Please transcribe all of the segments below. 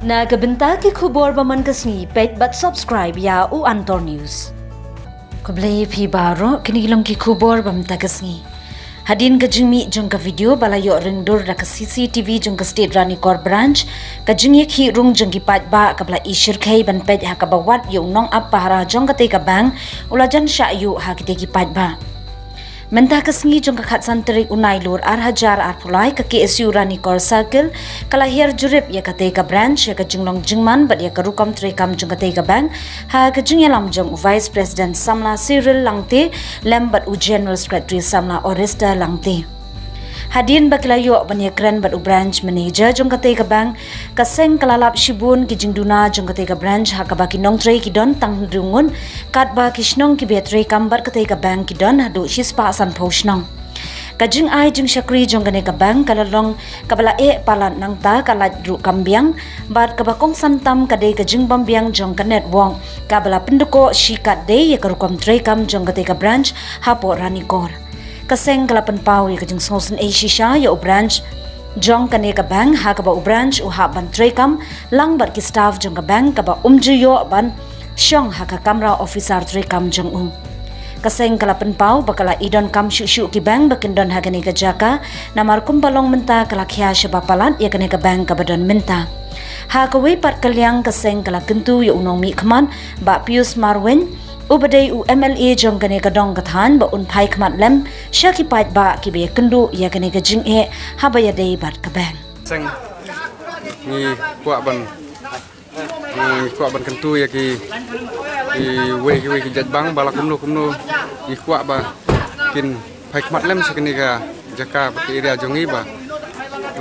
Na kabenta ki khubor baman kasni pet but subscribe ya u Antor News. Kublay pi baro kinilang ki khubor bamta kasni. Hadin ka jingmi jong ka video balayo ringdur da ka CCTV jong ka State Ranikor branch ka jingye ki rung jong ki pat ba kabla ishir khay ban pet ha ka bawat yung nong ap para jong ka te ka bang ulajan sya yu ha ki te ki pat ba. Mentah kasngi jong ka khatsan terik unai lur ar hajar ar pulai ka KSU Ranikor Circle kalahir jurip ya ka te ka branch ya ka jinglong jingman bat ya ka rukam trekam jong ka te ka bang ha ka jingya lam jong Vice President Samla Cyril Langte lembat u General Secretary Samla Oresta Langte. Hadin bakilayo banya kren bat u branch manager jong ka te ka bang kaseng kalalap shibun ki jingduna jong ka te ka branch ha ka baki nong trei ki don tang rungun kat ba kisnong ki betre kambat ka te ka bang ki don hadu shispa san posnong kajing ai jing shakri jong ka ne ka bang kalalong kabala e palan nang ta kalat ru kambiang bat kabakong santam kade ka jing bambiang jong ka net wong kabala penduko shikat de ya ka rukam trei kam jong ka te ka branch hapo Ranikor kaseng kalapan pau ya kajing sosen a shisha ya u branch jong kane ka bang ha ka ba u branch u ha ban trekam lang bat ki staff jong ka bang ka ba umjuyo ban syong ha ka kamera officer trekam jong kaseng kalapan pau bakala idon kam shu ki bang bakindon ha kane ka jaka namar kumpalong menta kala khya shabapalat ya kane ka bang ka badon menta ha ka we pat kalyang kaseng kala kentu ya unong mi khman ba Pius Marwin ubadai u MLA jong kane ka dong kathan ba un phai khmat lem shaki pat ba ki be kendu ya kane ka jing e habaya dei bat ka bang seng ni kwa ban kentu ya ki we ki jat bang bala kumno ni kwa ba kin phai khmat lem sakani ka jaka ba ki area jongi ba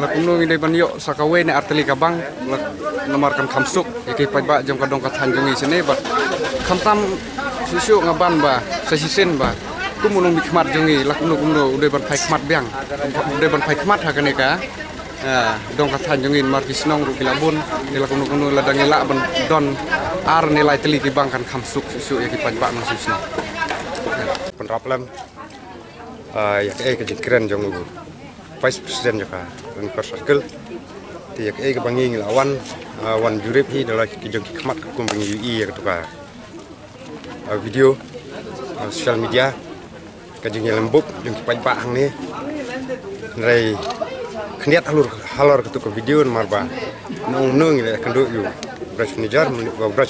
la kumno ni dei ban yo sakawe ne arteli ka bang la nomor kan khamsuk ya ki pat ba jong ka dong kathan jongi sene ba khamtam susu ngaban ba sasisin ba kumunong bikmat jongi lakuno udah ban phai khmat biang udah ban phai khmat ha kane ka dong kathan jongi markis nong ru kilabun ni lakuno ladang ila ban don ar nilai teli ki bang kan khamsuk susu ya ki pajba nang susu penraplem ya ke keren jong Vice President joka Ranikor Circle ti ya ke bangi nglawan wan jurip hi dalam ki jong ki khmat kum bangi UI ya ka video sosial media kajing lembuk yung kipai bahang ni nrai khniat halor ketuk video marba nong ile kendu yu brush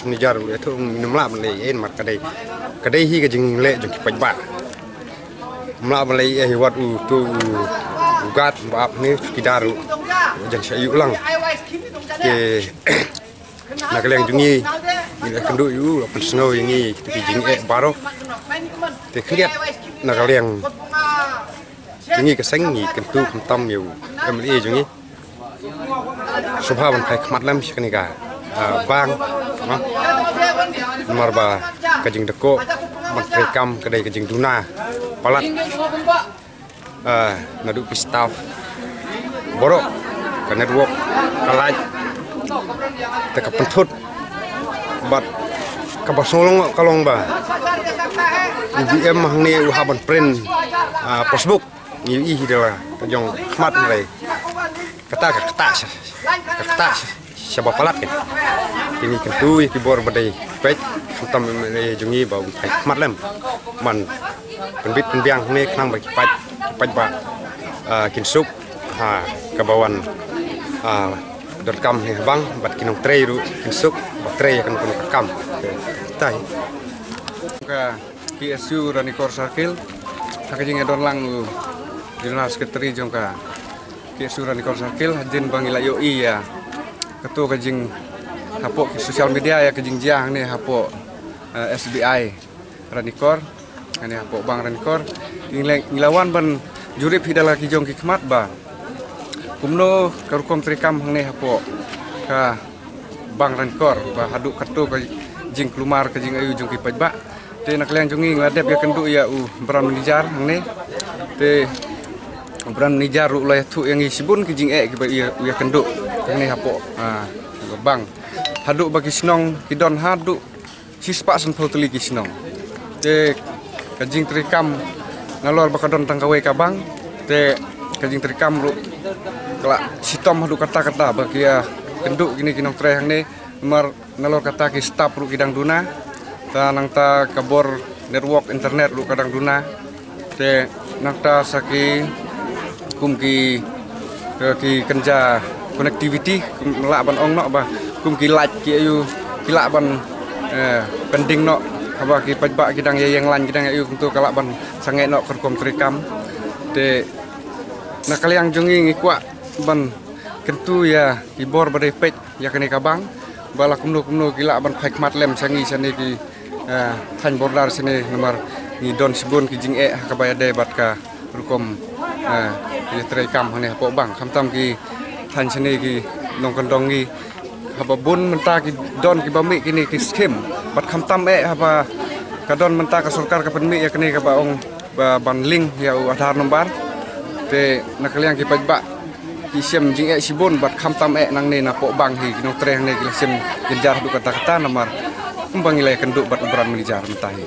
manager itu minumla mle en mar kadai hi kajing le yung kipai bah mla mle hi wat u tu ugat baap ni kidaru jang sayu ulang ke nakaleng jungi ila kendu yu lapan snow yangi tapi jing baro te kriat nakaleng jungi kaseng ni kentu kentam yu MLA jungi subhaban kai khmat lam shikani ka bang marba kajing deko menteri kam kedai kajing duna palat nadu staff borok ka network kalaj teka pentut bat kabasolong kalong ba UBM hangni uhaban print Facebook ni hidala jong khmat ngai kata siapa palat ke ini kentu ki bor badai pek tam jungi ba khmat lem man penbit penbiang ni knang ba kipat ba kinsuk ha kabawan kam ni bang bat kinong trei ru kinsuk baterai akan kuno kam tai ka KSU Ranikor Circle hakajing edon lang General Secretary jongka KSU Ranikor Circle hajin bangila yoi ya ketua kajing hapo sosial media ya kajing jiang ni hapo SBI Ranikor ani hapo bang Ranikor ngilawan ban jurip hidala ki jong ki khmat ba kumno karukom trekam hangne hapo ka bang Ranikor ba haduk katu ka jing kelumar ka jing ayu jong ki pajba te nakleng jongi ngadep ya kendu ya bran manager hangne te bran manager ru la thu yang sibun ki jing ki ba ya kendu hangne hapo bang haduk bagi snong ki don haduk sispa san photoli ki snong te ka jing trekam ngalor bakadon tangkawe ka bang te kajing terikam ru kala sitom hadu kata-kata bagia kenduk gini kinong trehang ni nomor nalor kata ki staf ru kidang duna ta nang ta kabor network internet ru kadang duna te nang ta saki kum ki kenja connectivity melak ban ong nok ba kum ki light ki ayu kilak ban pending nok apa ki pajbak kidang yang lan kidang ayu untuk kalak ban sangai nok kerkom trikam te nak kaliang jongi ngikuak ban kentu ya ibor badai pej ya kene kabang bala kumno kilak ban hikmat lem sangi sane ki than bordar sini nomor ni don sibun ki jing ka bayade bat ka rukom ki trikam hane po bang kamtam ki than sini ki nong kandong ki haba bun menta ki don ki bami kini ki skim bat kamtam haba kadon menta ka sarkar ka penmi ya kene ka baong ban link ya adhar nombar te nakaliang ki pajbak ki sem jing sibun bat kamtam nang ne na po bang hi kinong treh ne ki sem genjar du kata-kata nomor kumbang ilai kenduk bat ubran menijar mentahi